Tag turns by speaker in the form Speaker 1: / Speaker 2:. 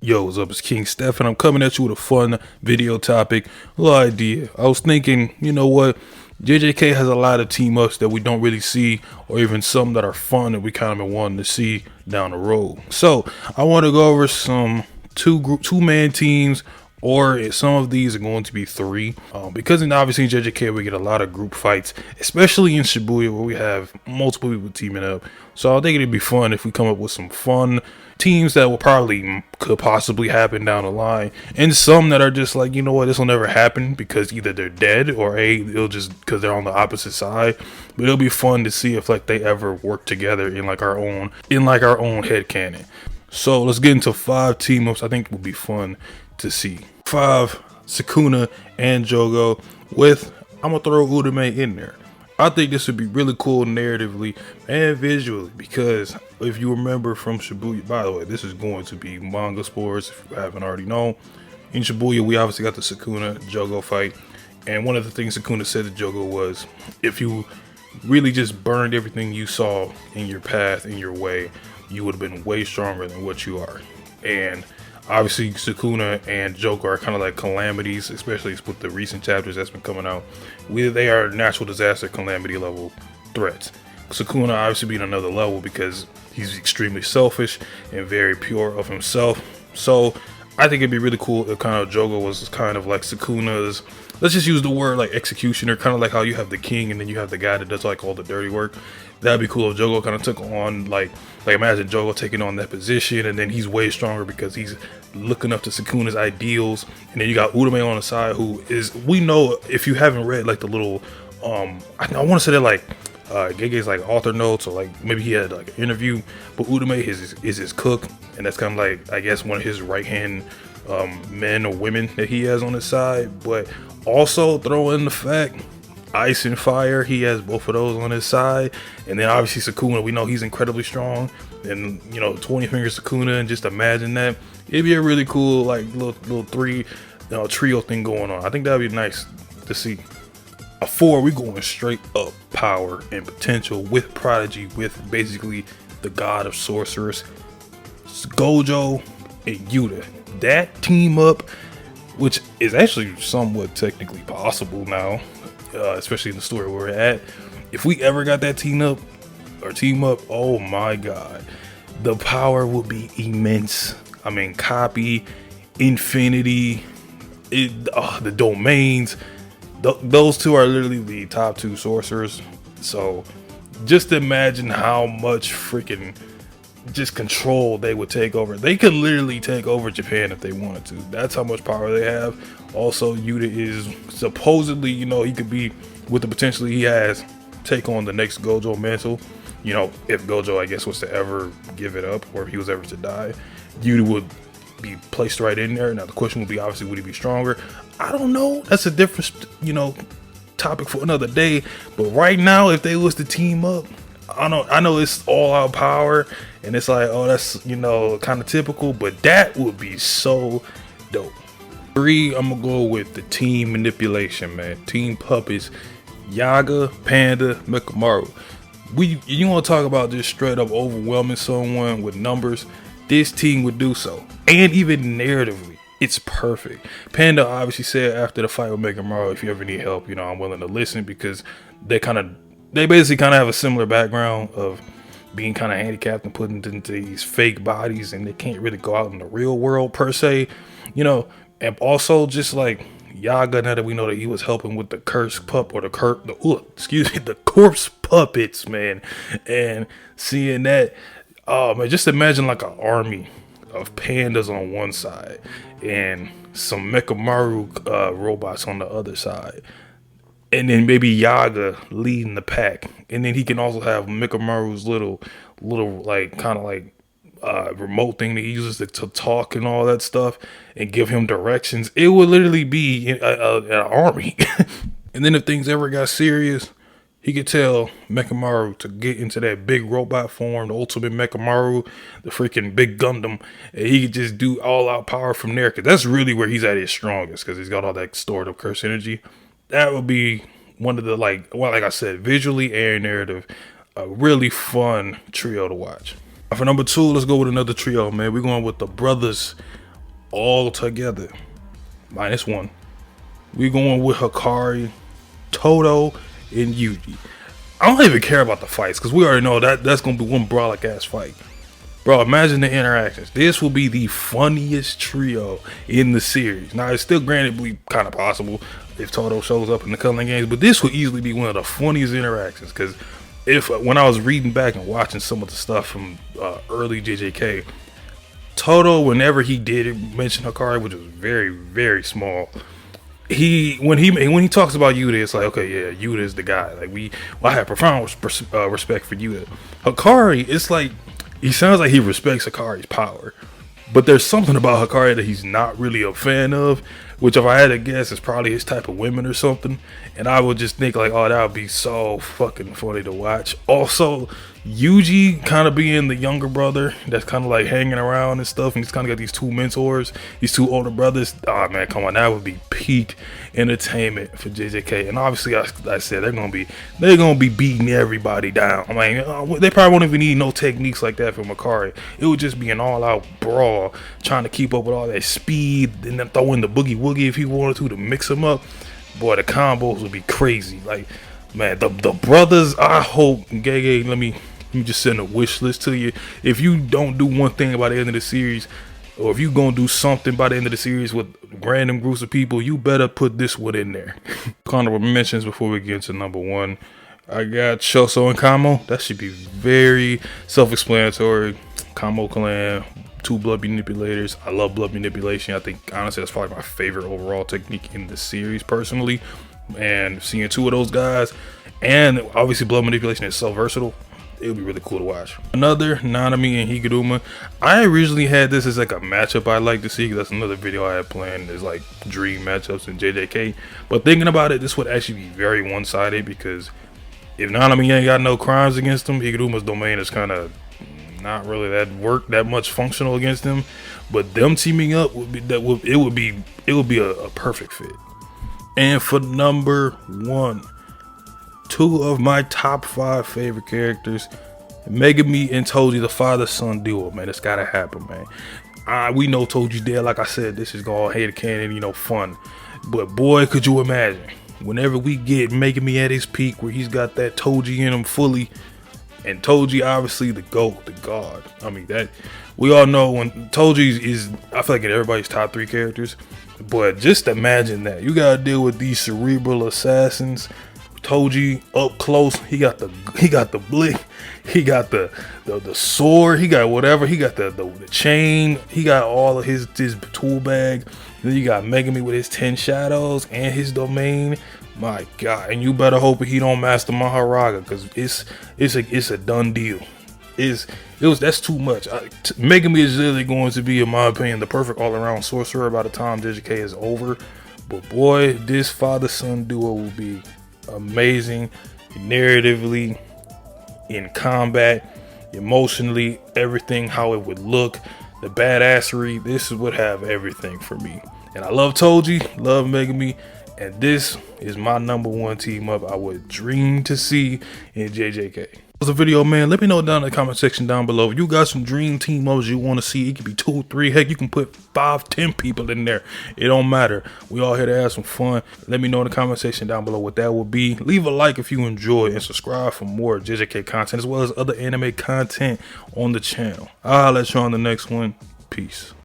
Speaker 1: Yo, what's up? It's King Steph, and I'm coming at you with a fun video topic, a little idea. I was thinking, you know what? JJK has a lot of team ups that we don't really see, or even some that are fun that we kind of been wanting to see down the road. So I want to go over some two man teams, or some of these are going to be three. Because obviously in JJK we get a lot of group fights, especially in Shibuya where we have multiple people teaming up. So I think it'd be fun if we come up with some fun teams that will probably could possibly happen down the line, and some that are just like, you know what, this will never happen because either they're dead or it'll just because they're on the opposite side. But it'll be fun to see if like they ever work together in like our own head canon. So let's get into 5 team ups I think would be fun to see. 5, Sukuna and Jogo with, I'm gonna throw Urume in there. I think this would be really cool narratively and visually because if you remember from Shibuya, by the way, this is going to be manga sports if you haven't already known. In Shibuya, we obviously got the Sukuna Jogo fight, and one of the things Sukuna said to Jogo was, if you really just burned everything you saw in your path, in your way, you would have been way stronger than what you are. And obviously Sukuna and Jogo are kind of like calamities, especially with the recent chapters that's been coming out. They are natural disaster calamity level threats. Sukuna obviously being another level because he's extremely selfish and very pure of himself. So I think it'd be really cool if kind of Jogo was kind of like Sukuna's, let's just use the word like executioner, kind of like how you have the king and then you have the guy that does like all the dirty work. That'd be cool if Jogo kind of took on like imagine Jogo taking on that position, and then he's way stronger because he's looking up to Sukuna's ideals. And then you got Urume on the side, who is, we know if you haven't read like the little I want to say that like Gege's like author notes, or like maybe he had like an interview, but Urume is his cook, and that's kind of like, I guess, one of his right hand men or women that he has on his side. But also throw in the fact ice and fire, he has both of those on his side. And then obviously Sukuna, we know he's incredibly strong, and you know 20 fingers Sukuna, and just imagine that. It'd be a really cool like little trio thing going on. I think that'd be nice to see. A 4, we going straight up power and potential with Prodigy, with basically the god of sorcerers, Gojo and Yuta. That team up, which is actually somewhat technically possible now, especially in the story where we're at. If we ever got that team up, oh my god, the power will be immense. I mean, copy, infinity, the domains. Those two are literally the top 2 sorcerers. So just imagine how much freaking just control they would take over. They could literally take over Japan if they wanted to. That's how much power they have. Also, Yuta is supposedly, you know, he could be, with the potential he has, take on the next Gojo mantle. You know, if Gojo, I guess, was to ever give it up, or if he was ever to die, Yuta would be placed right in there. Now the question would be, obviously, would he be stronger? I don't know. That's a different, you know, topic for another day. But right now, if they was to team up, I know it's all out power, and it's like, oh, that's, you know, kind of typical, but that would be so dope. 3, I'm gonna go with the team manipulation, man. Team puppets, Yaga, Panda, Mekamaru. You want to talk about just straight up overwhelming someone with numbers? This team would do so, and even narratively, it's perfect. Panda obviously said after the fight with Mekamaru, if you ever need help, you know, I'm willing to listen, because they basically kind of have a similar background of being kind of handicapped and put into these fake bodies, and they can't really go out in the real world per se, you know. And also just like Yaga, now that we know that he was helping with the the corpse puppets, man, and seeing that, oh man, just imagine like an army of pandas on one side and some Mekamaru robots on the other side, and then maybe Yaga leading the pack, and then he can also have Mekamaru's little like kind of like remote thing that he uses to talk and all that stuff and give him directions. It would literally be an army. And then if things ever got serious, he could tell Mekamaru to get into that big robot form, the ultimate Mekamaru, the freaking big Gundam, and he could just do all out power from there, because that's really where he's at his strongest, because he's got all that stored up curse energy. That would be one of the, like I said, visually and narrative, a really fun trio to watch. For number 2, let's go with another trio, man. We're going with the brothers all together, minus one. We're going with Hikari, Toto, and Yuji. I don't even care about the fights because we already know that's gonna be one brawlic ass fight. Bro, imagine the interactions. This will be the funniest trio in the series. Now, it's still granted kind of possible if Toto shows up in the Culling Games, but this will easily be one of the funniest interactions. Because when I was reading back and watching some of the stuff from early JJK, Toto, whenever he did mention Hikari, which was very, very small, when he talks about Yuta, it's like, okay, yeah, Yuta is the guy. Like I have profound respect for Yuta. Hikari, it's like, he sounds like he respects Hikari's power, but there's something about Hikari that he's not really a fan of, which if I had to guess is probably his type of women or something. And I would just think like, oh, that would be so fucking funny to watch. Also, Yuji kind of being the younger brother that's kind of like hanging around and stuff, and he's kind of got these two mentors, these two older brothers. Oh man, come on, that would be peak entertainment for JJK. And obviously, I said they're gonna be beating everybody down. I mean, they probably won't even need no techniques like that from Hikari. It would just be an all-out brawl, trying to keep up with all that speed, and then throw in the boogie woogie if he wanted to mix them up. Boy, the combos would be crazy. Like, man, the brothers. I hope Gege. Let me just send a wish list to you. If you don't do one thing by the end of the series, or if you gonna do something by the end of the series with random groups of people, you better put this one in there. Honorable mentions before we get to number one. I got Shoso and Kamo. That should be very self-explanatory. Kamo clan, two blood manipulators. I love blood manipulation. I think honestly that's probably my favorite overall technique in the series personally. And seeing two of those guys, and obviously blood manipulation is so versatile, it would be really cool to watch. Another, Nanami and Higuruma. I originally had this as like a matchup I'd like to see, because that's another video I had planned as like dream matchups in JJK. But thinking about it, this would actually be very one-sided, because if Nanami ain't got no crimes against him, Higuruma's domain is kind of not really that much functional against him. But them teaming up would be a perfect fit. And for number one, two of my top 5 favorite characters, Megumi and Toji, the father-son duo. Man, it's gotta happen, man. We know Toji's dead. Like I said, this is going head canon, fun. But boy, could you imagine whenever we get Megumi at his peak, where he's got that Toji in him fully, and Toji obviously the GOAT, the god. I mean, that we all know when Toji is, I feel like in everybody's top 3 characters. But just imagine that you gotta deal with these cerebral assassins. Toji up close, he got the blick, he got the sword, he got whatever, he got the chain, he got all of his tool bag. Then you got Megumi with his 10 shadows and his domain. My God, and you better hope he don't master Maharaga, because it's a done deal. That's too much. Megumi is literally going to be, in my opinion, the perfect all-around sorcerer by the time JJK is over. But boy, this father-son duo will be amazing, narratively, in combat, emotionally, everything, how it would look, the badassery. This would have everything for me. And I love Toji, love Megumi, and this is my number one team up I would dream to see in JJK. Was a video, man. Let me know down in the comment section down below if you got some dream team ups you want to see. It could be 2, 3, heck, you can put 5, 10 people in there. It don't matter. We all here to have some fun. Let me know in the comment section down below what that will be. Leave a like if you enjoy, and subscribe for more JJK content as well as other anime content on the channel. I'll let you on the next one. Peace.